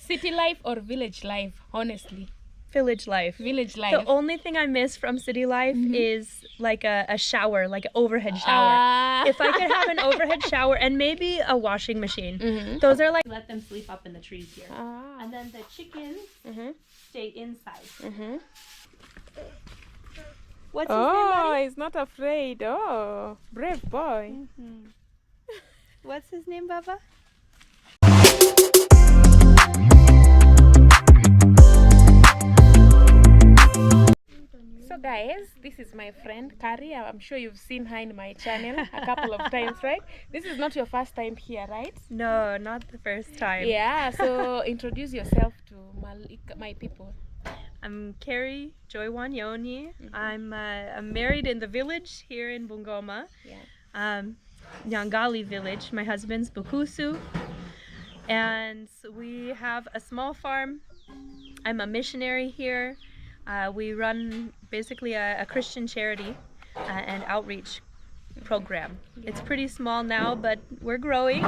City life or village life, honestly? Village life. Village life. The only thing I miss from city life is like a shower, like an overhead shower. If I could have an overhead shower and maybe a washing machine. Those are like, let them sleep up in the trees here. And then the chickens stay inside. What's his name, buddy? He's not afraid. Oh, brave boy. What's his name, Baba? So guys, this is my friend Kari. I'm sure you've seen her in my channel a couple of times, right? This is not your first time here, right? No, not the first time. Yeah, so introduce yourself to my people. I'm Carrie Joy Wanyoni. I'm married in the village here in Bungoma. Nyangali village. My husband's Bukusu. And we have a small farm. I'm a missionary here. We run basically a Christian charity and outreach program. It's pretty small now, but we're growing.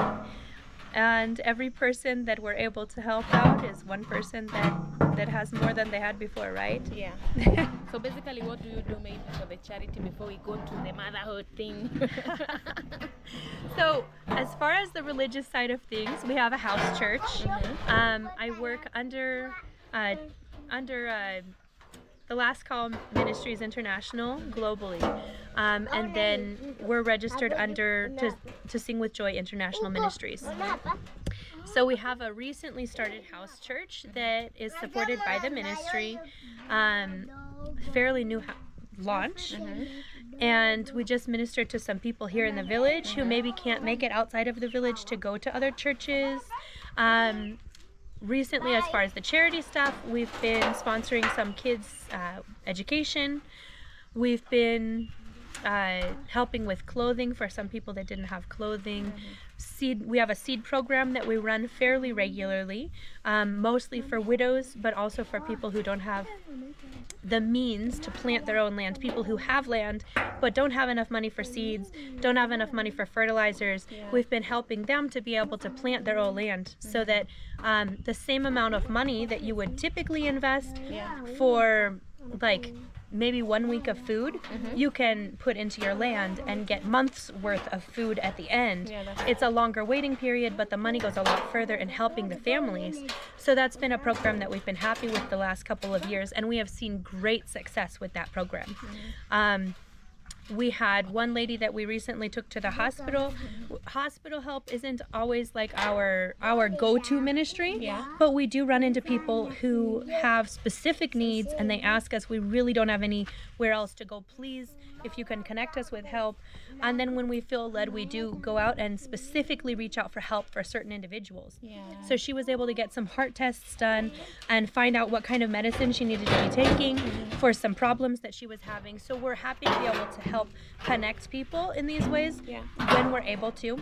And every person that we're able to help out is one person that has more than they had before, right? Yeah. So basically, what do you do maybe for the charity before we go to the motherhood thing? So as far as the religious side of things, we have a house church. I work under the Last Call Ministries International globally, and then we're registered under to Sing with Joy International Ministries. So we have a recently started house church that is supported by the ministry, fairly new launch, and we just ministered to some people here in the village who maybe can't make it outside of the village to go to other churches. Recently, as far as the charity stuff, we've been sponsoring some kids' education. We've been helping with clothing for some people that didn't have clothing. We have a seed program that we run fairly regularly, mostly for widows, but also for people who don't have the means to plant their own land. People who have land but don't have enough money for seeds, don't have enough money for fertilizers. We've been helping them to be able to plant their own land so that the same amount of money that you would typically invest for like maybe 1 week of food, you can put into your land and get months worth of food at the end. It's a longer waiting period, but the money goes a lot further in helping the families. So that's been a program that we've been happy with the last couple of years, and we have seen great success with that program. We had one lady that we recently took to the hospital. Hospital help isn't always like our go-to ministry, but we do run into people who have specific needs and they ask us, we really don't have anywhere else to go. Please, if you can connect us with help. And then when we feel led, we do go out and specifically reach out for help for certain individuals. So she was able to get some heart tests done and find out what kind of medicine she needed to be taking for some problems that she was having. So we're happy to be able to help connect people in these ways when we're able to.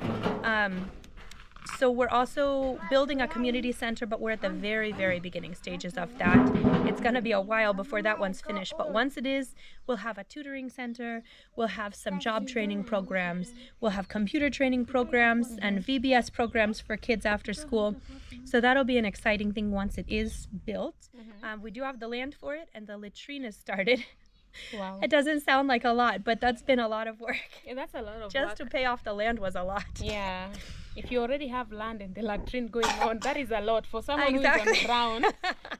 So we're also building a community center, but we're at the very, very beginning stages of that. It's going to be a while before that one's finished, but once it is, we'll have a tutoring center, we'll have some job training programs, we'll have computer training programs and VBS programs for kids after school. So that'll be an exciting thing once it is built. We do have the land for it, and the latrine is started. Wow. It doesn't sound like a lot, but that's been a lot of work. Yeah, that's a lot of Just work. to pay off the land was a lot. Yeah. If you already have land and the latrine going on, that is a lot. For someone who is on the ground,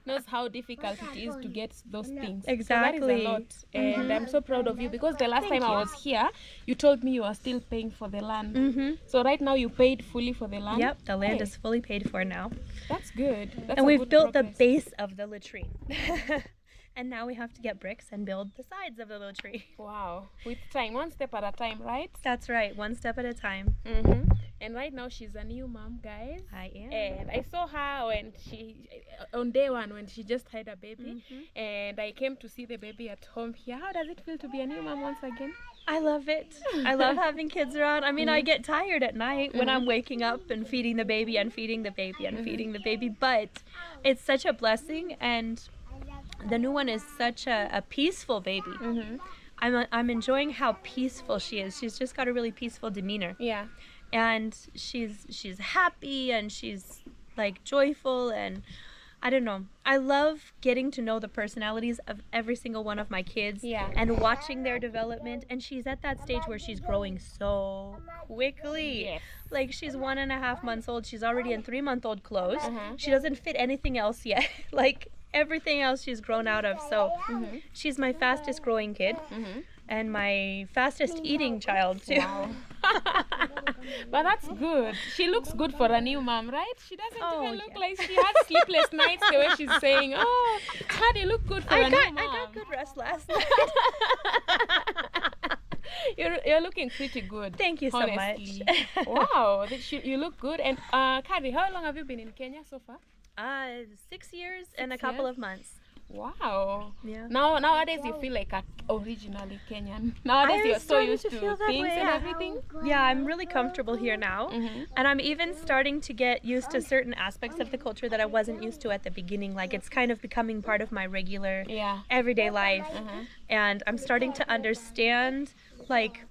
knows how difficult it is to get those things. Exactly. So that is a lot. And I'm so proud of you, because the last time I was here, you told me you are still paying for the land. So right now you paid fully for the land? Yep, the land is fully paid for now. That's good. That's and we've good built progress. the base of the latrine. And now we have to get bricks and build the sides of the little tree. Wow. With time, one step at a time, right? That's right, one step at a time. And right now she's a new mom, guys. I am. And I saw her when on day one, when she just had a baby. And I came to see the baby at home here. How does it feel to be a new mom once again? I love it. I love having kids around. I mean, I get tired at night when I'm waking up and feeding the baby and feeding the baby and feeding the baby. But it's such a blessing, and the new one is such a peaceful baby. I'm enjoying how peaceful she is. She's just got a really peaceful demeanor. Yeah. And she's happy, and she's like joyful, and I don't know. I love getting to know the personalities of every single one of my kids and watching their development. And she's at that stage where she's growing so quickly. Yes. Like she's 1.5 months old. She's already in 3-month-old clothes. She doesn't fit anything else yet. Like everything else she's grown out of. So she's my fastest growing kid. And my fastest eating child too. Wow. But that's good. She looks good for a new mom, right? She doesn't even look like she had sleepless nights the way she's saying, oh, how do you look good for a new mom? I got good rest last night. You're looking pretty good. Thank you so honestly. much. Wow, you look good. And Kari, how long have you been in Kenya so far? 6 years and a couple of months. Wow. Yeah. Nowadays you feel like originally Kenyan. Nowadays you're so used to things and everything. Yeah, I'm really comfortable here now. And I'm even starting to get used to certain aspects of the culture that I wasn't used to at the beginning. Like it's kind of becoming part of my regular everyday life. And I'm starting to understand like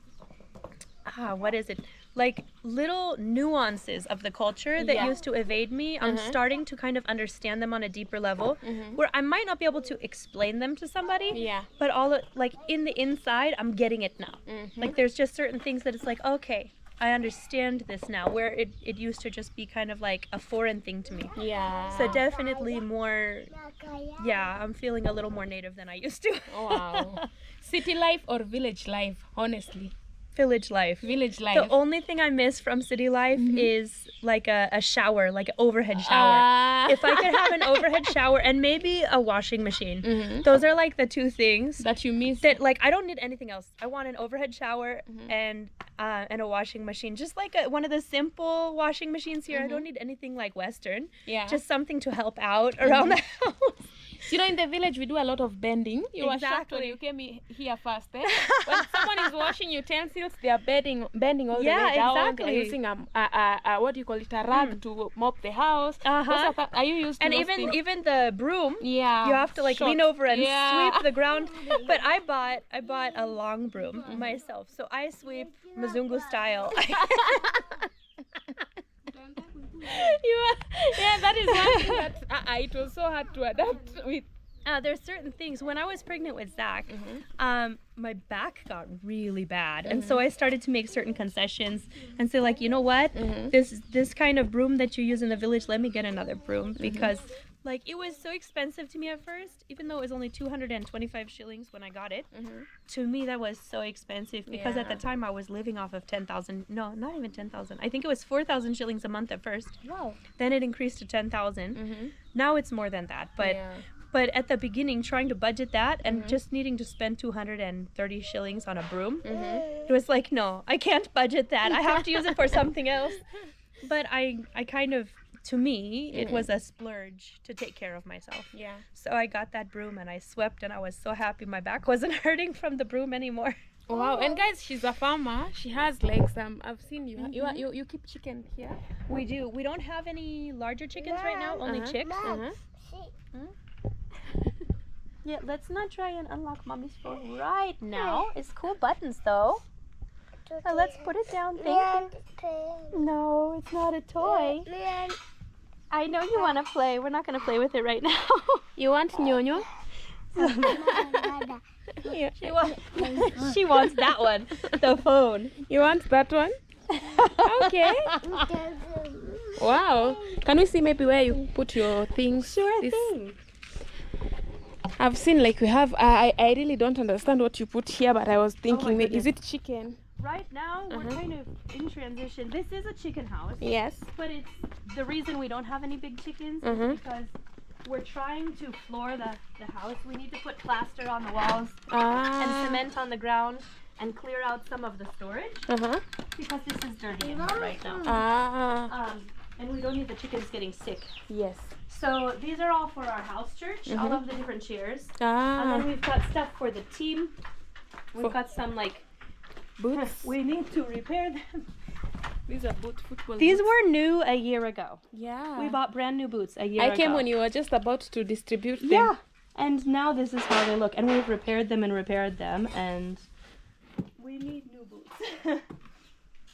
what is it? Like little nuances of the culture that used to evade me. I'm starting to kind of understand them on a deeper level where I might not be able to explain them to somebody, but like in the inside, I'm getting it now. Like there's just certain things that it's like, okay, I understand this now, where it used to just be kind of like a foreign thing to me. Yeah. So definitely more, I'm feeling a little more native than I used to. Wow. City life or village life, honestly? Village life. Village life. The only thing I miss from city life is like a shower, like an overhead shower. If I could have an overhead shower and maybe a washing machine, those are like the two things that you miss. That like I don't need anything else. I want an overhead shower and a washing machine, just like one of the simple washing machines here. I don't need anything like Western. Yeah. Just something to help out around the house. You know, in the village we do a lot of bending. You were shocked when you came here first. Eh? When someone is washing utensils, they are bending all the way down. Exactly. They're using what do you call it, a rag to mop the house. Are you used to and even the broom? Yeah. You have to like lean over and sweep the ground. But I bought a long broom myself, so I sweep Mzungu style. That is one thing that it was so hard to adapt with. There's certain things. When I was pregnant with Zach, my back got really bad, and so I started to make certain concessions and say, like, you know what, this kind of broom that you use in the village, let me get another broom, because like it was so expensive to me at first, even though it was only 225 shillings when I got it. To me, that was so expensive because at the time I was living off of 10,000. No, not even 10,000. I think it was 4,000 shillings a month at first. Wow. Then it increased to 10,000. Now it's more than that, but at the beginning, trying to budget that and just needing to spend 230 shillings on a broom, it was like, no, I can't budget that. I have to use it for something else. But I kind of, to me, it was a splurge to take care of myself. Yeah. So I got that broom and I swept, and I was so happy my back wasn't hurting from the broom anymore. Wow. And guys, she's a farmer. She has like some, I've seen you keep chicken here. We do. We don't have any larger chickens right now, only chicks. Yeah, let's not try and unlock Mommy's phone right now. It's cool buttons though. Let's put it down. Thank you. No, it's not a toy. I know you want to play. We're not going to play with it right now. You want Nyonyo? She wants that one. The phone. You want that one? Okay. Wow. Can we see maybe where you put your things? Sure thing. I've seen like we have, I really don't understand what you put here, but I was thinking, is it chicken? Right now, we're kind of in transition. This is a chicken house. Yes. But it's the reason we don't have any big chickens is because we're trying to floor the house. We need to put plaster on the walls and cement on the ground and clear out some of the storage because this is dirty in here right now. And we don't need the chickens getting sick. Yes. So these are all for our house church, all of the different chairs. And then we've got stuff for the team. We've got some like boots. We need to repair them. These are football These boots. were new a year ago. Yeah. We bought brand new boots a year ago. I came when you were just about to distribute them. Yeah. And now this is how they look. And we've repaired them and we need new boots.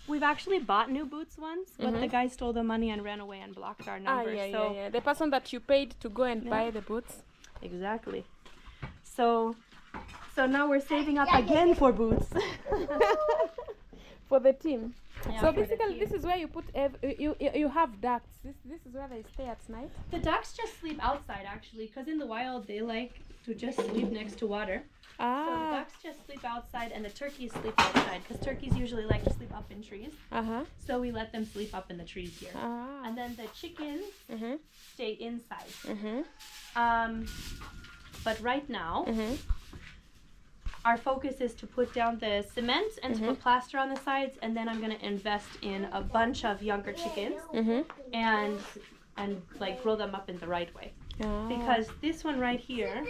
We've actually bought new boots once, but the guy stole the money and ran away and blocked our number. Yeah. The person that you paid to go and buy the boots. Exactly. So now we're saving up again for boots. For the team. Yeah, so basically this is where you put you have ducks. This is where they stay at night. The ducks just sleep outside actually, because in the wild they like to just sleep next to water. So the ducks just sleep outside and the turkeys sleep outside, because turkeys usually like to sleep up in trees. So we let them sleep up in the trees here. And then the chickens stay inside. But right now our focus is to put down the cement and to put plaster on the sides, and then I'm going to invest in a bunch of younger chickens and like grow them up in the right way. Because this one right here,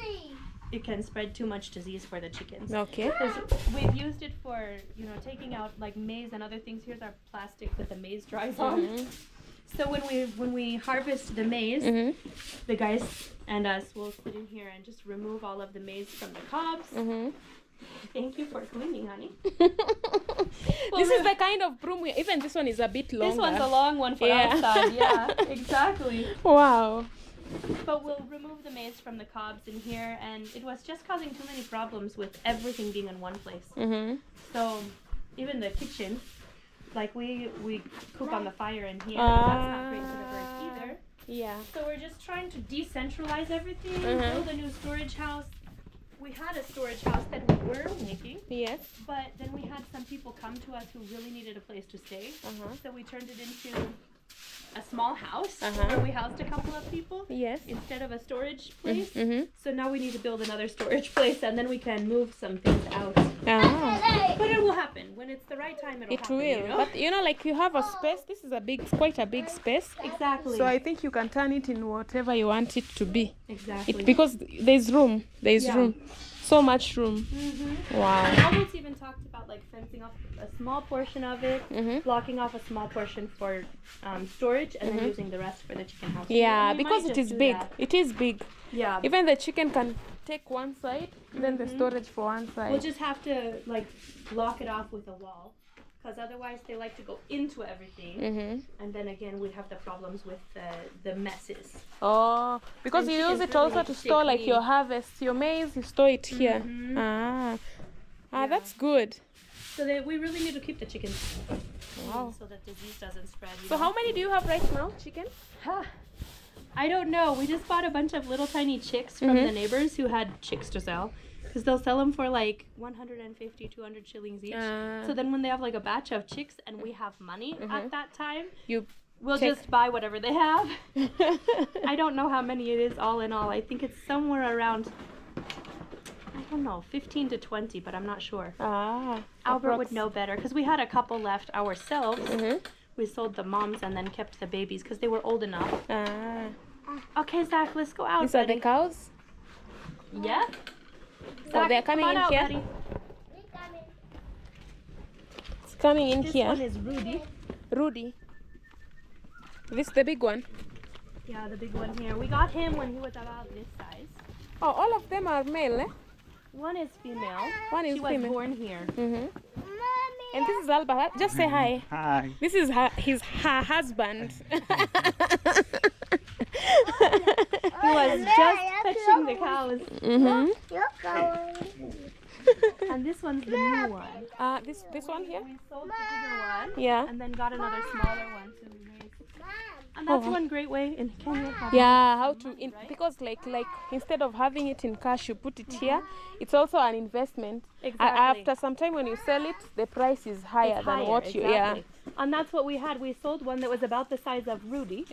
it can spread too much disease for the chickens. Okay. Because we've used it for, you know, taking out like maize and other things. Here's our plastic that the maize dries on. So when we harvest the maize, the guys and us will sit in here and just remove all of the maize from the cobs. Thank you for cleaning, honey. This is the kind of broom even this one is a bit longer. This one's a long one for outside. Yeah, exactly. Wow. But we'll remove the maize from the cobs in here, and it was just causing too many problems with everything being in one place. So even the kitchen, like we cook on the fire in here, and that's not great for the birds either. Yeah. So we're just trying to decentralize everything, build a new storage house. We had a storage house that we were making. Yes. But then we had some people come to us who really needed a place to stay. So we turned it into a small house where we housed a couple of people. Yes. Instead of a storage place. So now we need to build another storage place, and then we can move some things out. But it will happen. When it's the right time, it'll happen. It will. You know? But you know, like you have a space. This is quite a big space. Exactly. So I think you can turn it in whatever you want it to be. Exactly. Because there's room. There's room. So much room. Wow. I almost even talked about like fencing off a small portion of it, blocking off a small portion for storage, and then using the rest for the chicken house. Yeah, because it is big. It is big. Yeah. Even the chicken can take one side, then the storage for one side. We'll just have to like block it off with a wall, because otherwise they like to go into everything, and then again we have the problems with the messes. Oh, because you use it also to store like your harvest, your maize, you store it here. That's good. So we really need to keep the chickens clean so that disease doesn't spread. So how many do you have right now, chicken? I don't know. We just bought a bunch of little tiny chicks from the neighbors who had chicks to sell. Because they'll sell them for like 150, 200 shillings each. So then when they have like a batch of chicks and we have money at that time, we'll just buy whatever they have. I don't know how many it is all in all. I think it's somewhere around, I don't know, 15 to 20, but I'm not sure. Albert would know better, because we had a couple left ourselves. We sold the moms and then kept the babies because they were old enough. Okay, Zach, let's go out. These are the cows? Yeah. So they're coming in here? Buddy. It's coming in This here. one is Rudy. Rudy. This is the big one? Yeah, the big one here. We got him when he was about this size. Oh, all of them are male, eh? One is female. One is she was female. born here. And this is Albert. Just say hi. Hi. This is her husband. He was just fetching the cows. And this one's the new one. This one here? We sold the bigger one. Yeah. And then got another smaller one to raise. And that's one great way in Kenya. Yeah, how to because like instead of having it in cash, you put it here. It's also an investment. Exactly. After some time, when you sell it, the price is higher than what you. Exactly. And that's what we had. We sold one that was about the size of Rudy.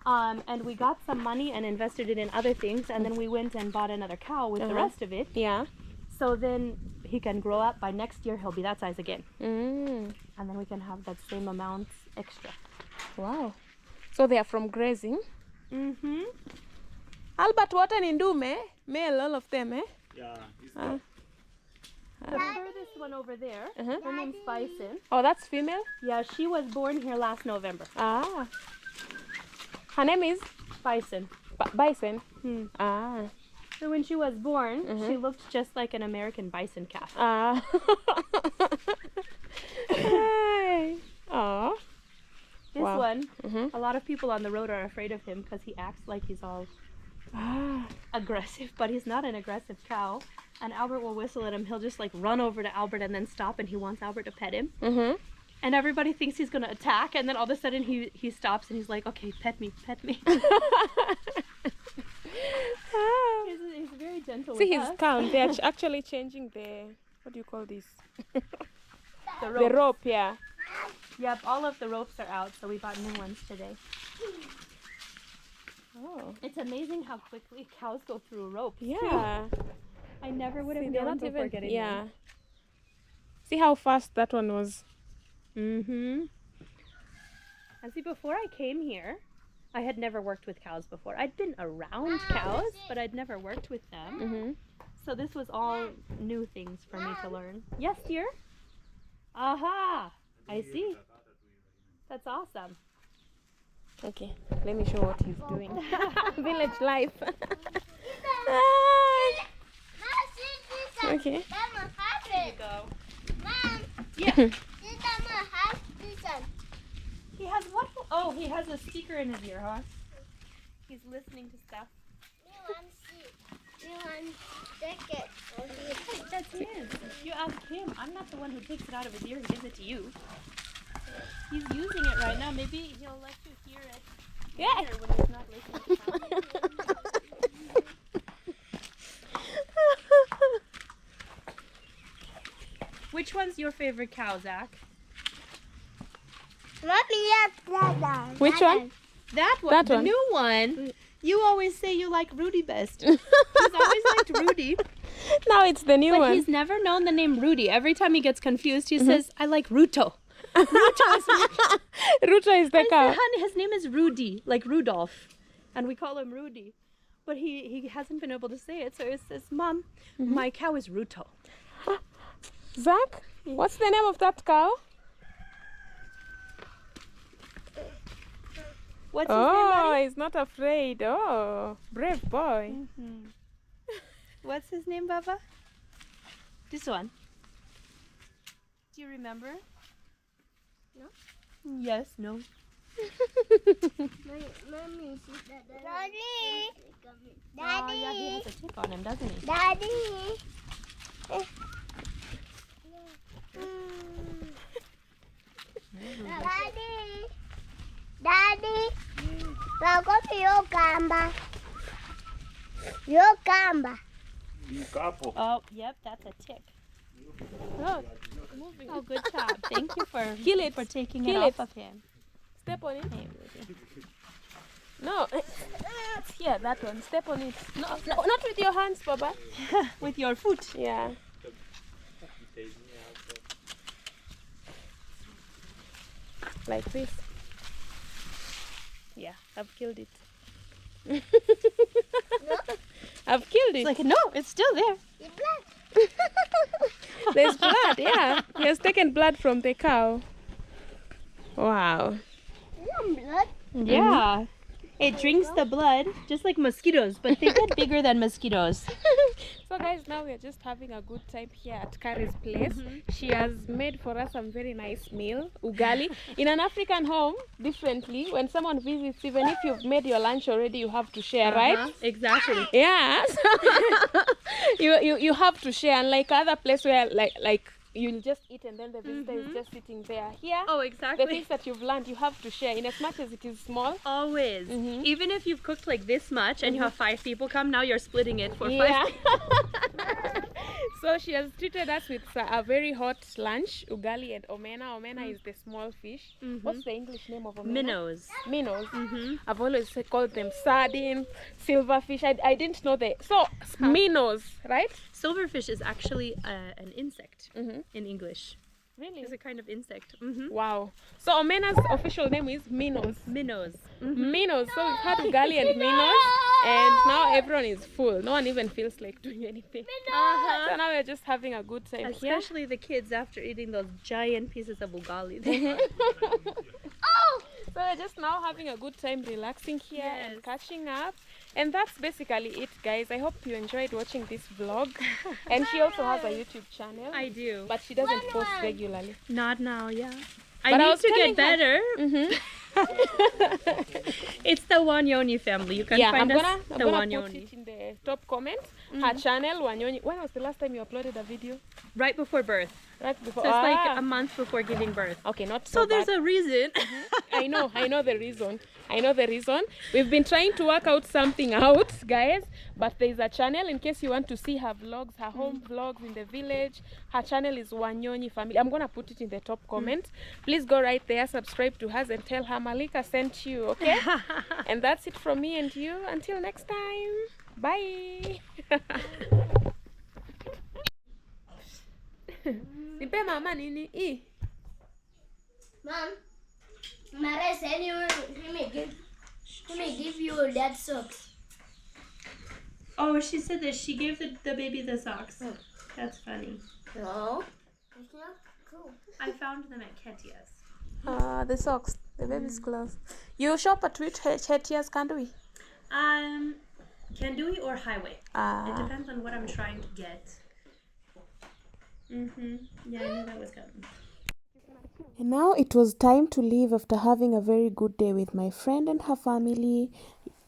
And we got some money and invested it in other things, and then we went and bought another cow with the rest of it. Yeah. So then he can grow up. By next year, he'll be that size again. And then we can have that same amount extra. Wow. So they are from grazing. Albert, what an indume? Male, all of them, eh? Yeah. The furthest one over there, her name's Bison. Oh, that's female? Yeah, she was born here last November. Her name is? Bison. Bison? So when she was born, she looked just like an American bison calf. Hi. one, a lot of people on the road are afraid of him because he acts like he's all aggressive, but he's not an aggressive cow. And Albert will whistle at him. He'll just like run over to Albert and then stop, and he wants Albert to pet him. And everybody thinks he's gonna attack, and then all of a sudden he stops and he's like, okay, pet me, pet me. He's very gentle. See, with he's us. calm. They're actually changing the, what do you call this? The rope. The rope, yeah. Yep, all of the ropes are out, so we bought new ones today. Oh. It's amazing how quickly cows go through a rope. Yeah. I never would have See, they're known not before even, getting yeah. See how fast that one was. And see, before I came here, I had never worked with cows before. I'd been around cows, but I'd never worked with them. So this was all new things for me to learn. Yes, dear? Aha! I see. That's awesome. Okay, let me show what he's doing. Village life. Okay. Here you go. Mom, Yeah. this Mama has this one. He has what? Oh, he has a speaker in his ear, huh? He's listening to stuff. We want see. We want take it. Hey, that's his. You ask him. I'm not the one who takes it out of his ear and gives it to you. He's using it right now. Maybe he'll let you hear it later when he's not listening to sound. Which one's your favorite cow, Zach? Mommy, Which one? That one. That the one. new one. You always say you like Rudy best. He's always liked Rudy. Now it's the new But one. he's never known the name Rudy. Every time he gets confused, he says, I like Ruto. Ruto is Ruto is the cow. his name is Rudy, like Rudolph. And we call him Rudy. But he hasn't been able to say it, so he says, Mom, my cow is Ruto. Zach, what's the name of that cow? What's his name, Oh, buddy? he's not afraid. Oh, brave boy. What's his name, Baba? This one. Do you remember? No. Yes, no. Mommy, Daddy. Oh, yeah, he has a tick on him, doesn't he? Daddy. Daddy. Daddy. Wako yo kamba. Yo kamba. Oh, yep, that's a tick. Oh, Oh, good job. Thank you for Kill it. for taking Kill it it. off of him. step on it. No, here, that one. Step on it. No, not with your hands, Baba. With your foot. Yeah. Like this. Yeah, I've killed it. I've killed it. It's like, no, it's still there. It's black. There's blood, yeah. He has taken blood from the cow. Wow. Some blood. Yeah. It drinks the blood, just like mosquitoes, but they get bigger than mosquitoes. So guys, now we're just having a good time here at Kari's place. She has made for us some very nice meal, ugali. In an African home, differently, when someone visits, even if you've made your lunch already, you have to share, right? Exactly. Yeah. you have to share, unlike other place where like you'll just eat and then the visitor is just sitting there. Here, Oh, the exactly. things that you've learned, you have to share in as much as it is small. Always. Even if you've cooked like this much and you have 5 people come, now you're splitting it for 5 Yeah. people. So she has treated us with a very hot lunch, ugali and omena. Omena is the small fish. What's the English name of omena? Minnows. Minnows. I've always called them sardine, silverfish. I didn't know the minnows, right? Silverfish is actually an insect in English. Really? It's a kind of insect. Wow. So omena's official name is minnows. Minnows. Minnows. So we've had ugali and minnows, and now everyone is full. No one even feels like doing anything. So now we're just having a good time here. Especially the kids after eating those giant pieces of ugali. So we're just now having a good time relaxing here and Yes. catching up. And that's basically it, guys. I hope you enjoyed watching this vlog. And she also has a YouTube channel. I do. But she doesn't post regularly. Not now, yeah. But I I need was to telling get her- better. It's the Wanyoni family. You can find us the Wanyoni. Put it in the top comments. Her channel, Wanyoni. When was the last time you uploaded a video? Right before birth. Right before. So it's like a month before giving birth. Okay, not so there's bad. a reason. I know the reason. I know the reason. We've been trying to work out something out, guys. But there's a channel in case you want to see her vlogs, her home vlogs in the village. Her channel is Wanyoni Family. I'm gonna put it in the top comment. Please go right there, subscribe to her, and tell her Malika sent you. Okay. And that's it from me and you. Until next time. Bye. Nipe mama nini? Mom, Mara said he may give you that socks. Oh, she said that she gave the baby the socks. Oh. That's funny. No. It's not cool. I found them at Ketia's. The socks. The baby's clothes. You shop at which Ketia's, can't we? Kandui or Highway. It depends on what I'm trying to get. Yeah, I knew that was coming. And now it was time to leave after having a very good day with my friend and her family.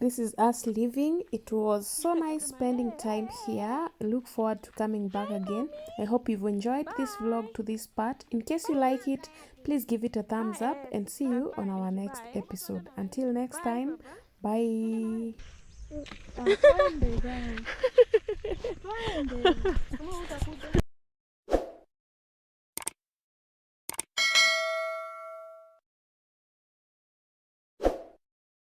This is us leaving. It was so nice spending time here. I look forward to coming back again. I hope you've enjoyed this vlog to this part. In case you like it, please give it a thumbs up and see you on our next episode. Until next time, bye.